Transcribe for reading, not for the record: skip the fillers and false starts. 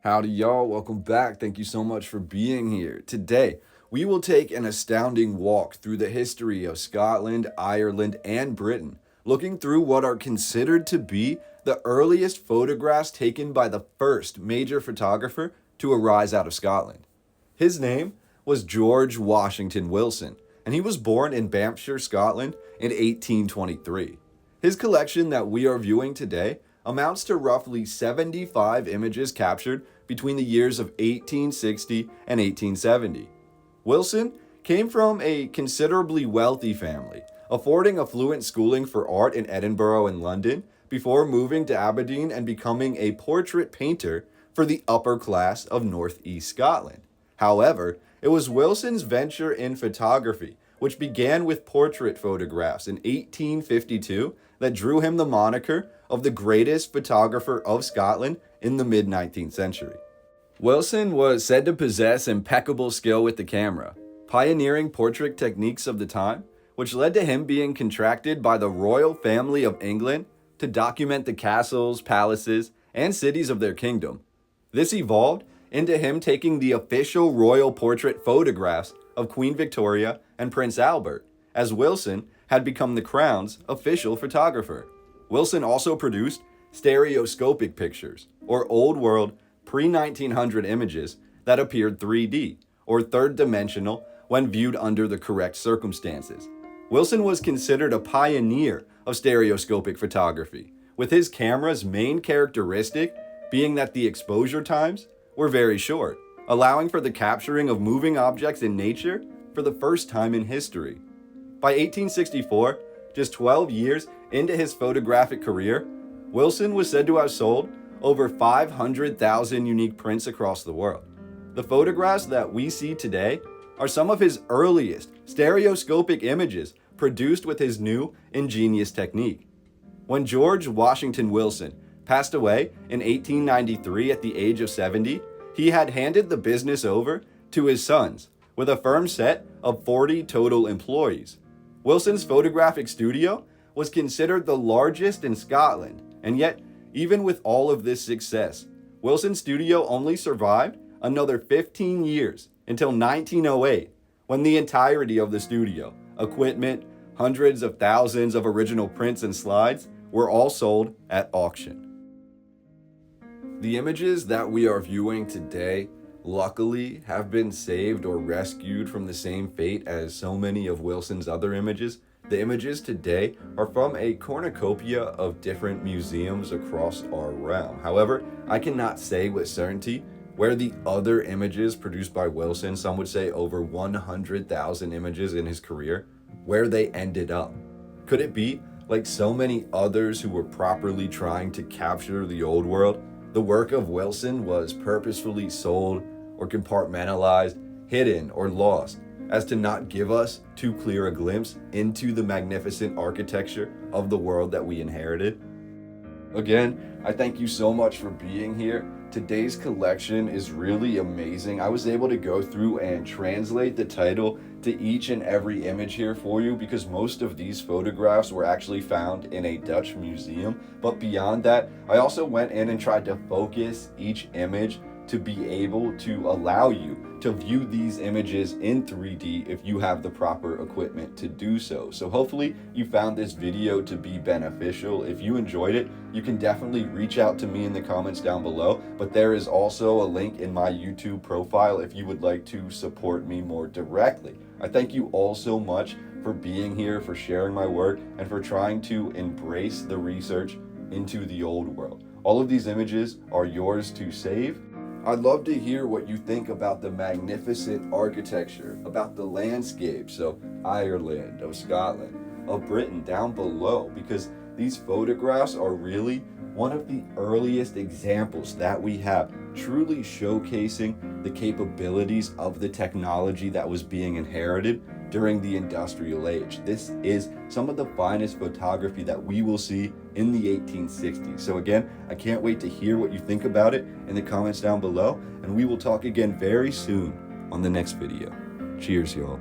Howdy, y'all. Welcome back. Thank you so much for being here. Today, we will take an astounding walk through the history of Scotland, Ireland, and Britain, looking through what are considered to be the earliest photographs taken by the first major photographer to arise out of Scotland. His name was George Washington Wilson, and he was born in Banffshire, Scotland in 1823. His collection that we are viewing today amounts to roughly 75 images captured between the years of 1860 and 1870. Wilson came from a considerably wealthy family, affording affluent schooling for art in Edinburgh and London before moving to Aberdeen and becoming a portrait painter for the upper class of northeast Scotland. However, it was Wilson's venture in photography, which began with portrait photographs in 1852, that drew him the moniker of the greatest photographer of Scotland in the mid-19th century. Wilson was said to possess impeccable skill with the camera, pioneering portrait techniques of the time, which led to him being contracted by the royal family of England to document the castles, palaces, and cities of their kingdom. This evolved into him taking the official royal portrait photographs of Queen Victoria and Prince Albert, as Wilson had become the Crown's official photographer. Wilson also produced stereoscopic pictures, or old world pre-1900 images that appeared 3D, or third dimensional when viewed under the correct circumstances. Wilson was considered a pioneer of stereoscopic photography, with his camera's main characteristic being that the exposure times were very short, allowing for the capturing of moving objects in nature for the first time in history. By 1864, just 12 years into his photographic career, Wilson was said to have sold over 500,000 unique prints across the world. The photographs that we see today are some of his earliest stereoscopic images produced with his new ingenious technique. When George Washington Wilson passed away in 1893 at the age of 70, he had handed the business over to his sons, with a firm set of 40 total employees. Wilson's photographic studio was considered the largest in Scotland, and yet, even with all of this success, Wilson's studio only survived another 15 years until 1908, when the entirety of the studio, equipment, hundreds of thousands of original prints and slides were all sold at auction. The images that we are viewing today, luckily, have been saved or rescued from the same fate as so many of Wilson's other images. The images today are from a cornucopia of different museums across our realm. However, I cannot say with certainty where the other images produced by Wilson, some would say over 100,000 images in his career, where they ended up. Could it be, like so many others who were properly trying to capture the old world, the work of Wilson was purposefully sold or compartmentalized, hidden or lost, as to not give us too clear a glimpse into the magnificent architecture of the world that we inherited? Again, I thank you so much for being here. Today's collection is really amazing. I was able to go through and translate the title to each and every image here for you, because most of these photographs were actually found in a Dutch museum. But beyond that, I also went in and tried to focus each image to be able to allow you to view these images in 3D if you have the proper equipment to do so. So hopefully you found this video to be beneficial. If you enjoyed it, you can definitely reach out to me in the comments down below, but there is also a link in my YouTube profile if you would like to support me more directly. I thank you all so much for being here, for sharing my work, and for trying to embrace the research into the old world. All of these images are yours to save. I'd love to hear what you think about the magnificent architecture, about the landscapes of Ireland, of Scotland, of Britain down below, because these photographs are really one of the earliest examples that we have truly showcasing the capabilities of the technology that was being inherited during the industrial age. This is some of the finest photography that we will see in the 1860s. So again, I can't wait to hear what you think about it in the comments down below, and we will talk again very soon on the next video. Cheers, y'all.